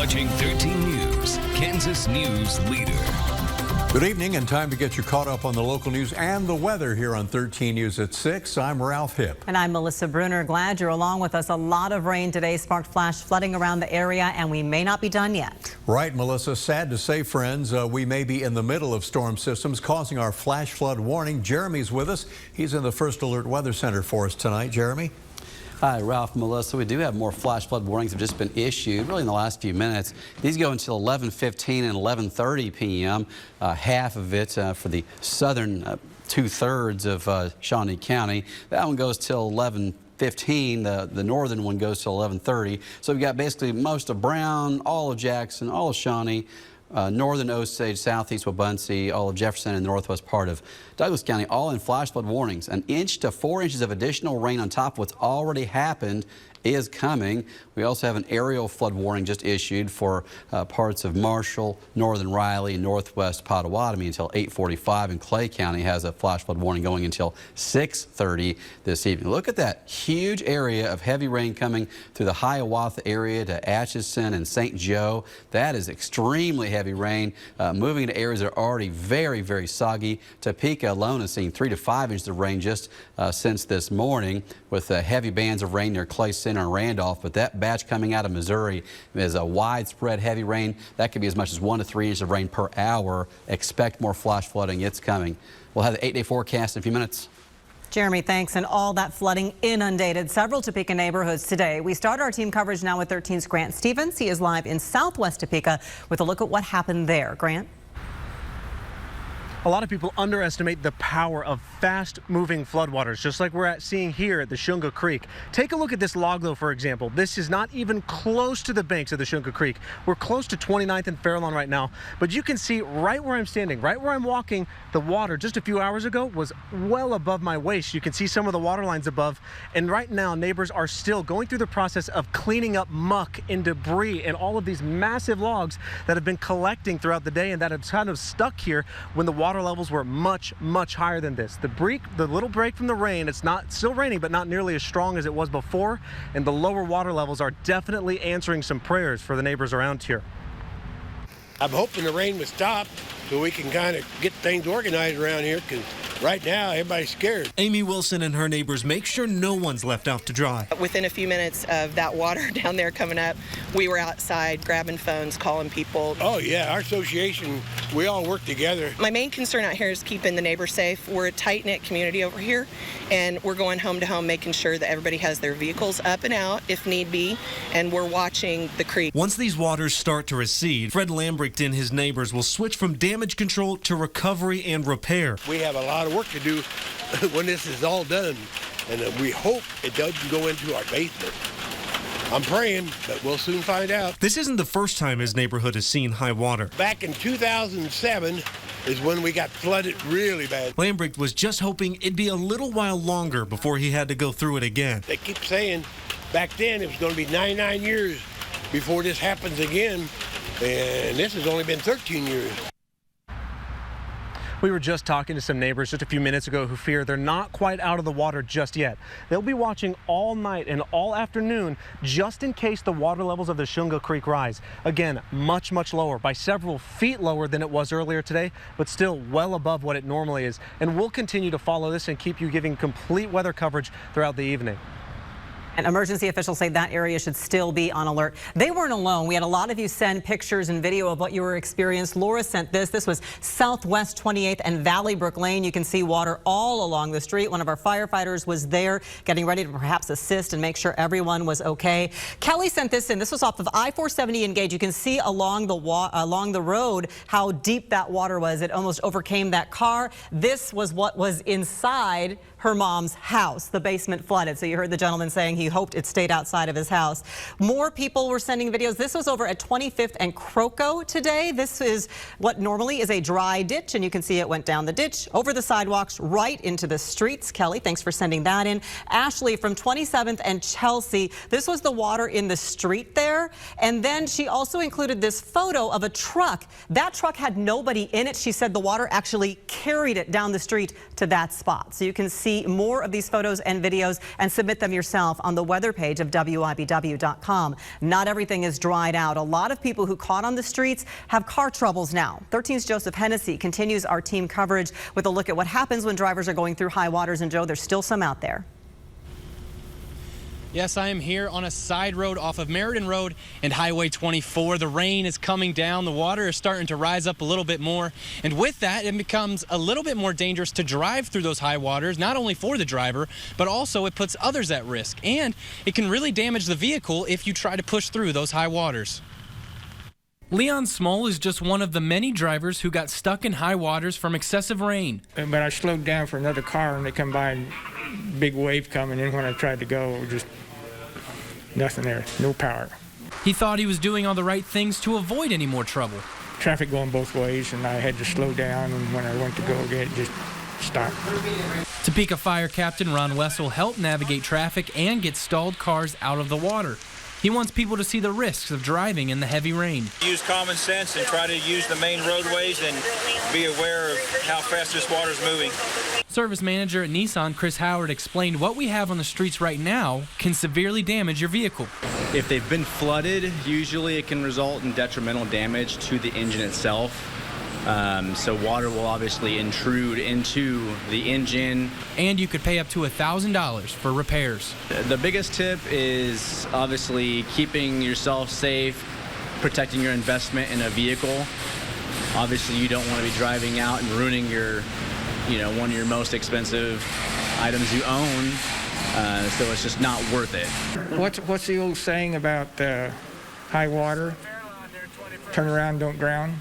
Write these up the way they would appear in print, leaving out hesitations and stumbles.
watching 13 News, Kansas News Leader. Good evening, and time to get you caught up on the local news and the weather here on 13 News at 6. I'm Ralph Hipp. And I'm Melissa Bruner. Glad you're along with us. A lot of rain today sparked flash flooding around the area, and we may not be done yet. Right, Melissa. Sad to say, friends, we may be in the middle of storm systems causing our flash flood warning. Jeremy's with us. He's in the First Alert Weather Center for us tonight. Jeremy? Hi, Ralph, Melissa. We do have more flash flood warnings that have just been issued really in the last few minutes. These go until 11:15 and 11:30 p.m. Half of it for the southern two-thirds of Shawnee County. That one goes till 11:15. The northern one goes till 11:30. So we've got basically most of Brown, all of Jackson, all of Shawnee, northern Osage, southeast Wabaunsee, all of Jefferson and northwest part of Douglas County, all in flash flood warnings. 1 to 4 inches of additional rain on top of what's already happened is coming. We also have an aerial flood warning just issued for parts of Marshall, northern Riley, and northwest Pottawatomie until 8:45, and Clay County has a flash flood warning going until 6:30 this evening. Look at that huge area of heavy rain coming through the Hiawatha area to Atchison and St. Joe. That is extremely heavy rain moving into areas that are already very, very soggy. Topeka alone has seen 3 to 5 inches of rain just since this morning, with heavy bands of rain near Clay Center and Randolph. But that batch coming out of Missouri is a widespread heavy rain. That could be as much as 1 to 3 inches of rain per hour. Expect more flash flooding. It's coming. We'll have the 8-day forecast in a few minutes. Jeremy, thanks. And all that flooding inundated several Topeka neighborhoods today. We start our team coverage now with 13's Grant Stevens. He is live in southwest Topeka with a look at what happened there. Grant? A lot of people underestimate the power of fast-moving floodwaters, just like we're seeing here at the Shunga Creek. Take a look at this log, though, for example. This is not even close to the banks of the Shunga Creek. We're close to 29th and Fairlawn right now, but you can see right where I'm standing, right where I'm walking, the water just a few hours ago was well above my waist. You can see some of the water lines above, and right now neighbors are still going through the process of cleaning up muck and debris and all of these massive logs that have been collecting throughout the day and that have kind of stuck here when the water levels were much, much higher than this. The little break from the rain, it's not still raining, but not nearly as strong as it was before, and the lower water levels are definitely answering some prayers for the neighbors around here. I'm hoping the rain will stop so we can kind of get things organized around here, because right now everybody's scared. Amy Wilson and her neighbors make sure no one's left out to dry. Within a few minutes of that water down there coming up, we were outside grabbing phones, calling people. Oh yeah, our association, we all work together. My main concern out here is keeping the neighbors safe. We're a tight-knit community over here, and we're going home to home making sure that everybody has their vehicles up and out if need be, and we're watching the creek. Once these waters start to recede, Fred Lambricht and his neighbors will switch from damage control to recovery and repair. We have a lot of work to do when this is all done, and we hope it doesn't go into our basement. I'm praying, but we'll soon find out. This isn't the first time his neighborhood has seen high water. Back in 2007 is when we got flooded really bad. Lambricht was just hoping it'd be a little while longer before he had to go through it again. They keep saying back then it was going to be 99 years before this happens again, and this has only been 13 years. We were just talking to some neighbors just a few minutes ago who fear they're not quite out of the water just yet. They'll be watching all night and all afternoon just in case the water levels of the Shunga Creek rise. Again, much, much lower, by several feet lower than it was earlier today, but still well above what it normally is. And we'll continue to follow this and keep you giving complete weather coverage throughout the evening. And emergency officials say that area should still be on alert. They weren't alone. We had a lot of you send pictures and video of what you were experiencing. Laura sent this. This was Southwest 28th and Valley Brook Lane. You can see water all along the street. One of our firefighters was there getting ready to perhaps assist and make sure everyone was okay. Kelly sent this in. This was off of I-470 in Gage. You can see along the road how deep that water was. It almost overcame that car. This was what was inside her mom's house. The basement flooded. So you heard the gentleman saying he hoped it stayed outside of his house. More people were sending videos. This was over at 25th and Croco today. This is what normally is a dry ditch, and you can see it went down the ditch, over the sidewalks, right into the streets. Kelly, thanks for sending that in. Ashley from 27th and Chelsea. This was the water in the street there. And then she also included this photo of a truck. That truck had nobody in it. She said the water actually carried it down the street to that spot. So you can see see more of these photos and videos and submit them yourself on the weather page of WIBW.com. Not everything is dried out. A lot of people who caught on the streets have car troubles now. 13's Joseph Hennessy continues our team coverage with a look at what happens when drivers are going through high waters. And Joe, there's still some out there. Yes, I am here on a side road off of Meriden Road and Highway 24. The rain is coming down. The water is starting to rise up a little bit more. And with that, it becomes a little bit more dangerous to drive through those high waters, not only for the driver, but also it puts others at risk. And it can really damage the vehicle if you try to push through those high waters. Leon Small is just one of the many drivers who got stuck in high waters from excessive rain. But I slowed down for another car and they come by and big wave coming in. When I tried to go, just nothing there, no power. He thought he was doing all the right things to avoid any more trouble. Traffic going both ways and I had to slow down, and when I went to go again, it just stopped. Topeka Fire Captain Ron Wessel helped navigate traffic and get stalled cars out of the water. He wants people to see the risks of driving in the heavy rain. Use common sense and try to use the main roadways and be aware of how fast this water is moving. Service manager at Nissan, Chris Howard, explained what we have on the streets right now can severely damage your vehicle. If they've been flooded, usually it can result in detrimental damage to the engine itself. So water will obviously intrude into the engine. And you could pay up to $1,000 for repairs. The biggest tip is obviously keeping yourself safe, protecting your investment in a vehicle. Obviously you don't want to be driving out and ruining your, one of your most expensive items you own. So it's just not worth it. What's the old saying about high water? Turn around, don't drown.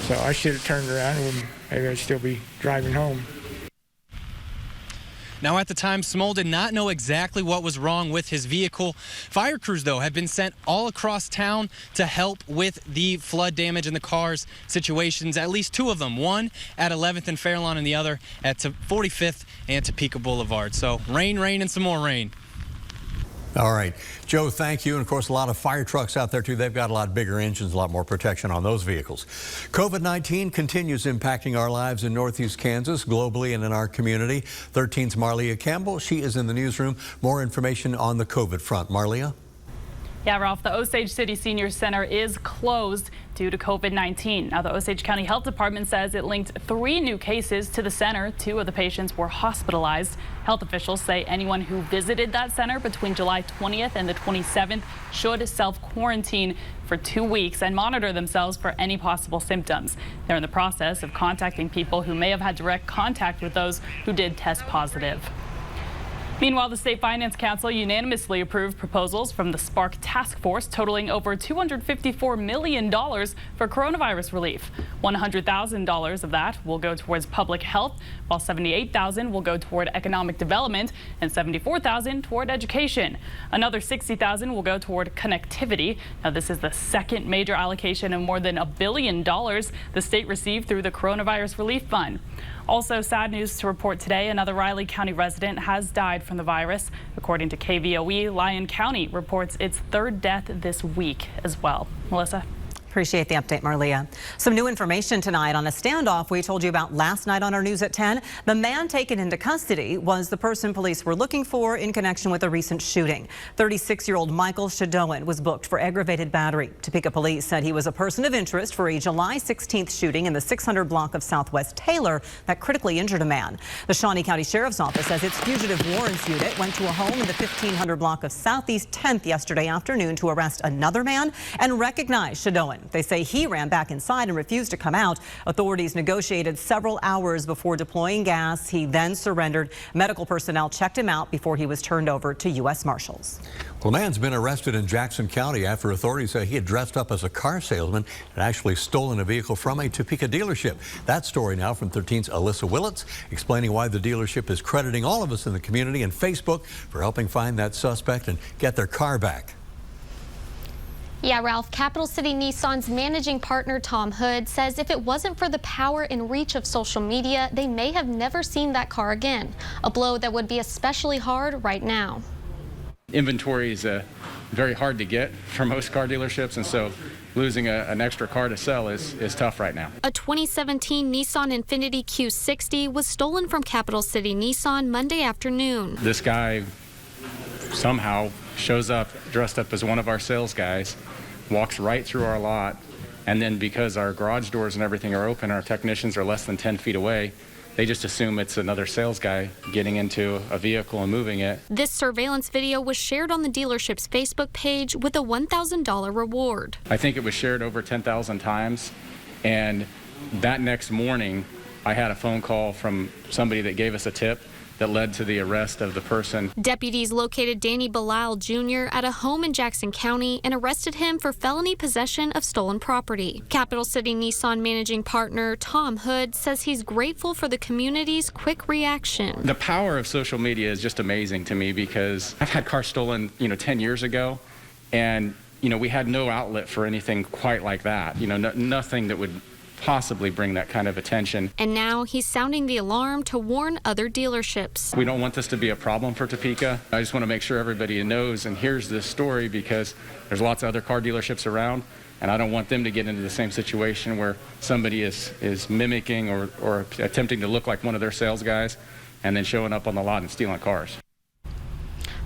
So I should have turned around and maybe I'd still be driving home. Now, at the time, Small did not know exactly what was wrong with his vehicle. Fire crews, though, have been sent all across town to help with the flood damage in the cars situations, at least two of them, one at 11th and Fairlawn and the other at 45th and Topeka Boulevard. So rain, and some more rain. All right. Joe, thank you. And of course, a lot of fire trucks out there too. They've got a lot bigger engines, a lot more protection on those vehicles. COVID-19 continues impacting our lives in Northeast Kansas, globally and in our community. 13's Marlia Campbell. She is in the newsroom. More information on the COVID front. Marlia? Yeah, Ralph, the Osage City Senior Center is closed due to COVID-19. Now, the Osage County Health Department says it linked 3 new cases to the center. 2 of the patients were hospitalized. Health officials say anyone who visited that center between July 20th and the 27th should self-quarantine for 2 weeks and monitor themselves for any possible symptoms. They're in the process of contacting people who may have had direct contact with those who did test positive. Meanwhile, the State Finance Council unanimously approved proposals from the Spark Task Force totaling over $254 million for coronavirus relief. $100,000 of that will go towards public health, while $78,000 will go toward economic development and $74,000 toward education. Another $60,000 will go toward connectivity. Now, this is the second major allocation of more than $1 billion the state received through the Coronavirus Relief Fund. Also, sad news to report today. Another Riley County resident has died from the virus. According to KVOE, Lyon County reports its 3rd death this week as well. Melissa? Appreciate the update, Marlia. Some new information tonight on a standoff we told you about last night on our news at 10. The man taken into custody was the person police were looking for in connection with a recent shooting. 36-year-old Michael Shadoan was booked for aggravated battery. Topeka police said he was a person of interest for a July 16th shooting in the 600 block of Southwest Taylor that critically injured a man. The Shawnee County Sheriff's Office says its fugitive warrants unit went to a home in the 1500 block of Southeast 10th yesterday afternoon to arrest another man and recognize Shadoan. They say he ran back inside and refused to come out. Authorities negotiated several hours before deploying gas. He then surrendered. Medical personnel checked him out before he was turned over to U.S. Marshals. Well, a man's been arrested in Jackson County after authorities say he had dressed up as a car salesman and actually stolen a vehicle from a Topeka dealership. That story now from 13's Alyssa Willits, explaining why the dealership is crediting all of us in the community and Facebook for helping find that suspect and get their car back. Yeah, Ralph, Capital City Nissan's managing partner Tom Hood says if it wasn't for the power and reach of social media, they may have never seen that car again. A blow that would be especially hard right now. Inventory is a very hard to get for most car dealerships, and so losing an extra car to sell is tough right now. A 2017 Nissan Infiniti Q60 was stolen from Capital City Nissan Monday afternoon. This guy somehow shows up dressed up as one of our sales guys, walks right through our lot, and then because our garage doors and everything are open, our technicians are less than 10 feet away, they just assume it's another sales guy getting into a vehicle and moving it. This surveillance video was shared on the dealership's Facebook page with a $1,000 reward. I think it was shared over 10,000 times, and that next morning I had a phone call from somebody that gave us a tip that led to the arrest of the person. Deputies located Danny Bilal Jr. at a home in Jackson County and arrested him for felony possession of stolen property. Capital City Nissan managing partner Tom Hood says he's grateful for the community's quick reaction. The power of social media is just amazing to me because I've had cars stolen, 10 years ago, and, we had no outlet for anything quite like that. Nothing that would possibly bring that kind of attention. And now he's sounding the alarm to warn other dealerships. We don't want this to be a problem for Topeka. I just want to make sure everybody knows and hears this story because there's lots of other car dealerships around, and I don't want them to get into the same situation where somebody is mimicking or attempting to look like one of their sales guys and then showing up on the lot and stealing cars.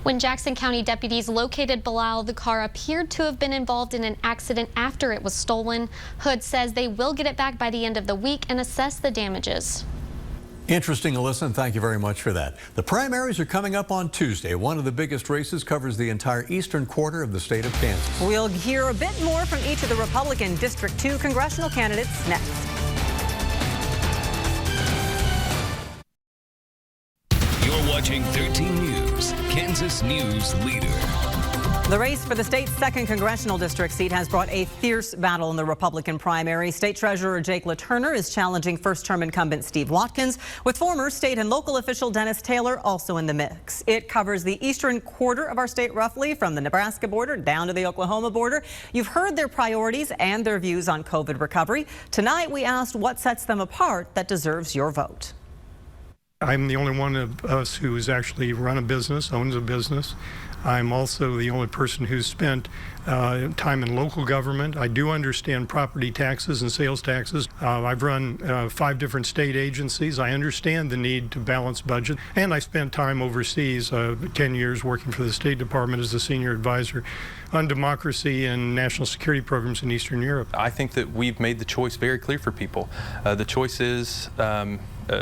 When Jackson County deputies located Bilal, the car appeared to have been involved in an accident after it was stolen. Hood says they will get it back by the end of the week and assess the damages. Interesting, Alyssa, and thank you very much for that. The primaries are coming up on Tuesday. One of the biggest races covers the entire eastern quarter of the state of Kansas. We'll hear a bit more from each of the Republican District 2 congressional candidates next. You're watching 13 News, Kansas News Leader. The race for the state's 2nd congressional district seat has brought a fierce battle in the Republican primary. State Treasurer Jake LaTurner is challenging first-term incumbent Steve Watkins, with former state and local official Dennis Taylor also in the mix. It covers the eastern quarter of our state roughly, from the Nebraska border down to the Oklahoma border. You've heard their priorities and their views on COVID recovery. Tonight, we asked what sets them apart that deserves your vote. I'm the only one of us who's actually run a business, owns a business. I'm also the only person who's spent time in local government. I do understand property taxes and sales taxes. I've run 5 different state agencies. I understand the need to balance budget. And I spent time overseas, 10 years working for the State Department as a senior advisor on democracy and national security programs in Eastern Europe. I think that we've made the choice very clear for people. The choice is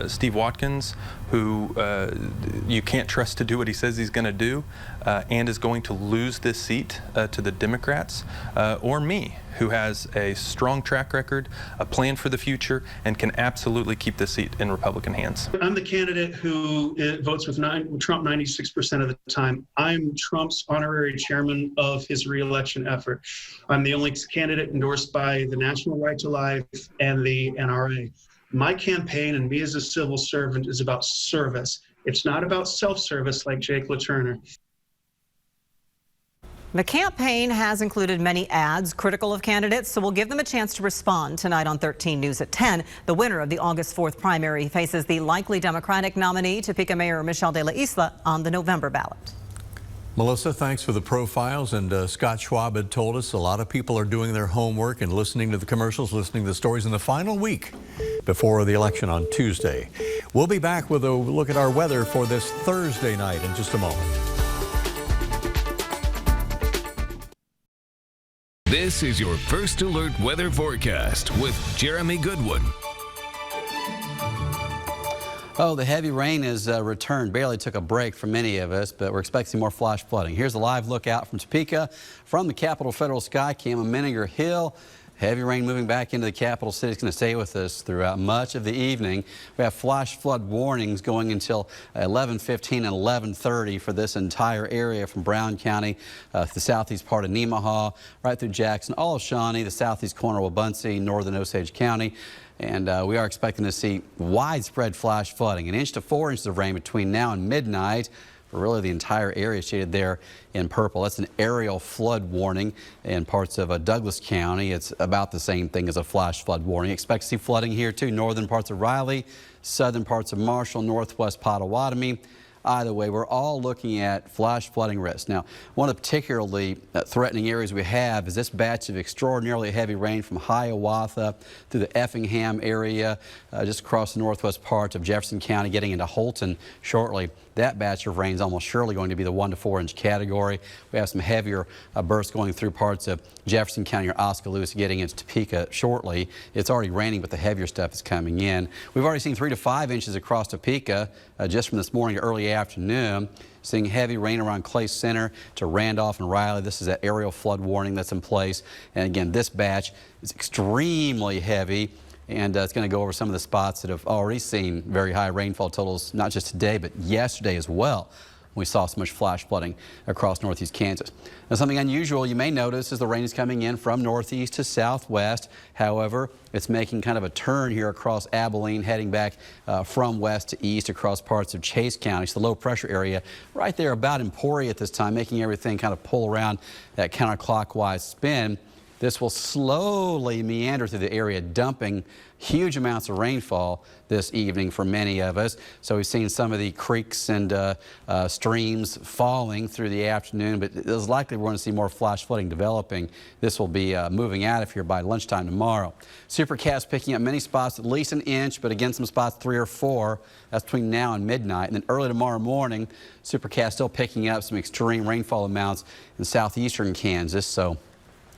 Steve Watkins, who you can't trust to do what he says he's going to do, and is going to lose this seat to the Democrats, or me, who has a strong track record, a plan for the future, and can absolutely keep this seat in Republican hands. I'm the candidate who votes with Trump 96% of the time. I'm Trump's honorary chairman of his re-election effort. I'm the only candidate endorsed by the National Right to Life and the NRA. My campaign and me as a civil servant is about service. It's not about self-service like Jake LaTurner. The campaign has included many ads critical of candidates, so we'll give them a chance to respond tonight on 13 News at 10. The winner of the August 4th primary faces the likely Democratic nominee, Topeka Mayor Michelle De La Isla, on the November ballot. Melissa, thanks for the profiles, and Scott Schwab had told us a lot of people are doing their homework and listening to the commercials, listening to the stories in the final week before the election on Tuesday. We'll be back with a look at our weather for this Thursday night in just a moment. This is your First Alert Weather Forecast with Jeremy Goodwin. Oh, the heavy rain has returned. Barely took a break for many of us, but we're expecting more flash flooding. Here's a live look out from Topeka from the Capitol Federal Sky Cam on Menninger Hill. Heavy rain moving back into the capital city. It's going to stay with us throughout much of the evening. We have flash flood warnings going until 11:15 and 11:30 for this entire area from Brown County, the southeast part of Nemaha, right through Jackson, all of Shawnee, the southeast corner of Wabaunsee, northern Osage County. And we are expecting to see widespread flash flooding, 1 inch to 4 inches of rain between now and midnight. For really the entire area shaded there in purple. That's an aerial flood warning in parts of Douglas County. It's about the same thing as a flash flood warning. Expect to see flooding here too. Northern parts of Riley, southern parts of Marshall, northwest Pottawatomie, Either way, we're all looking at flash flooding risk. Now, one of the particularly threatening areas we have is this batch of extraordinarily heavy rain from Hiawatha through the Effingham area, just across the northwest parts of Jefferson County, getting into Holton shortly. That batch of rain is almost surely going to be the 1 to 4 inch category. We have some heavier bursts going through parts of Jefferson County or Oskaloosa, getting into Topeka shortly. It's already raining, but the heavier stuff is coming in. We've already seen 3 to 5 inches across Topeka just from this morning to early afternoon. Seeing heavy rain around Clay Center to Randolph and Riley. This is that aerial flood warning that's in place. And again, this batch is extremely heavy. And it's going to go over some of the spots that have already seen very high rainfall totals, not just today, but yesterday as well. We saw so much flash flooding across northeast Kansas. Now, something unusual you may notice is the rain is coming in from northeast to southwest. However, it's making kind of a turn here across Abilene, heading back from west to east across parts of Chase County. It's the low pressure area right there about Emporia at this time, making everything kind of pull around that counterclockwise spin. This will slowly meander through the area, dumping huge amounts of rainfall this evening for many of us. So we've seen some of the creeks and streams falling through the afternoon, but it is likely we're going to see more flash flooding developing. This will be moving out of here by lunchtime tomorrow. Supercast picking up many spots, at least an inch, but again, some spots 3 or 4. That's between now and midnight. And then early tomorrow morning, Supercast still picking up some extreme rainfall amounts in southeastern Kansas. So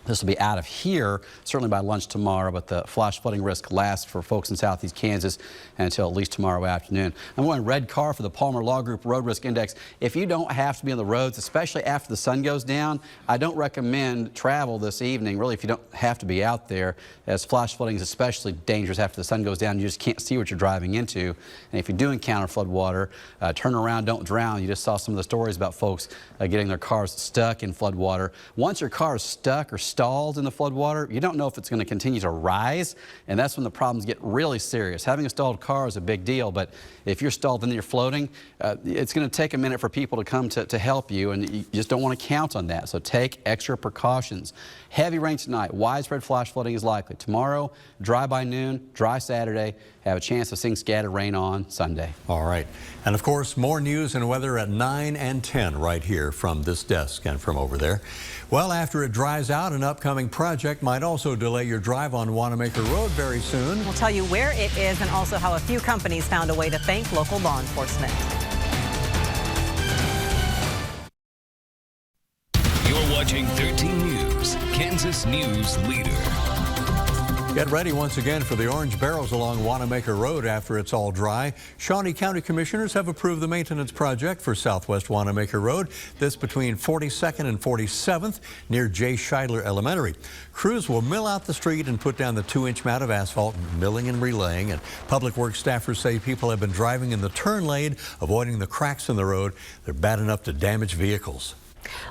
this will be out of here, certainly by lunch tomorrow, but the flash flooding risk lasts for folks in southeast Kansas until at least tomorrow afternoon. I'm going red car for the Palmer Law Group Road Risk Index. If you don't have to be on the roads, especially after the sun goes down, I don't recommend travel this evening, really, if you don't have to be out there, as flash flooding is especially dangerous after the sun goes down. You just can't see what you're driving into. And if you do encounter flood water, turn around, don't drown. You just saw some of the stories about folks getting their cars stuck in flood water. Once your car is stuck or stalled in the flood water, you don't know if it's going to continue to rise, and that's when the problems get really serious. Having a stalled car is a big deal, but if you're stalled and you're floating, it's going to take a minute for people to come to help you, and you just don't want to count on that. So take extra precautions. Heavy rain tonight, widespread flash flooding is likely. Tomorrow, dry by noon, dry Saturday, have a chance of seeing scattered rain on Sunday. All right. And of course, more news and weather at 9 and 10 right here from this desk and from over there. Well, after it dries out, an upcoming project might also delay your drive on Wanamaker Road very soon. We'll tell you where it is and also how a few companies found a way to thank local law enforcement. You're watching 13 News, Kansas News Leader. Get ready once again for the orange barrels along Wanamaker Road after it's all dry. Shawnee County Commissioners have approved the maintenance project for Southwest Wanamaker Road. This between 42nd and 47th near J. Scheidler Elementary. Crews will mill out the street and put down the 2-inch mat of asphalt, milling and relaying. And Public Works staffers say people have been driving in the turn lane, avoiding the cracks in the road. They're bad enough to damage vehicles.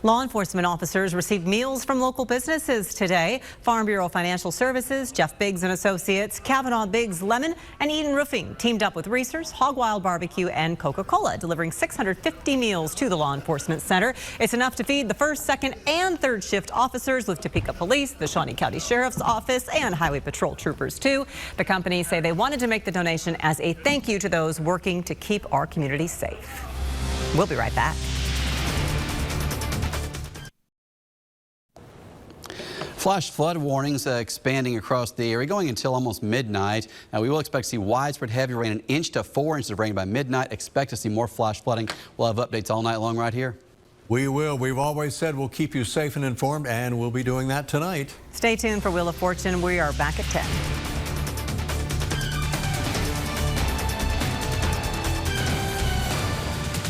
Law enforcement officers received meals from local businesses today. Farm Bureau Financial Services, Jeff Biggs and Associates, Kavanaugh Biggs Lemon, and Eden Roofing teamed up with Reese's, Hog Wild Barbecue, and Coca-Cola, delivering 650 meals to the law enforcement center. It's enough to feed the first, second, and third shift officers with Topeka Police, the Shawnee County Sheriff's Office, and Highway Patrol troopers too. The company say they wanted to make the donation as a thank you to those working to keep our community safe. We'll be right back. Flash flood warnings expanding across the area going until almost midnight. Now, we will expect to see widespread heavy rain, 1 inch to 4 inches of rain by midnight. Expect to see more flash flooding. We'll have updates all night long right here. We will. We've always said we'll keep you safe and informed, and we'll be doing that tonight. Stay tuned for Wheel of Fortune. We are back at 10.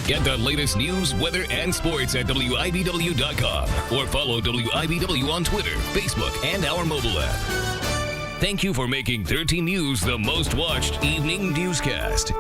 Get the latest news, weather, and sports at WIBW.com or follow WIBW on Twitter, Facebook, and our mobile app. Thank you for making 13 News the most watched evening newscast.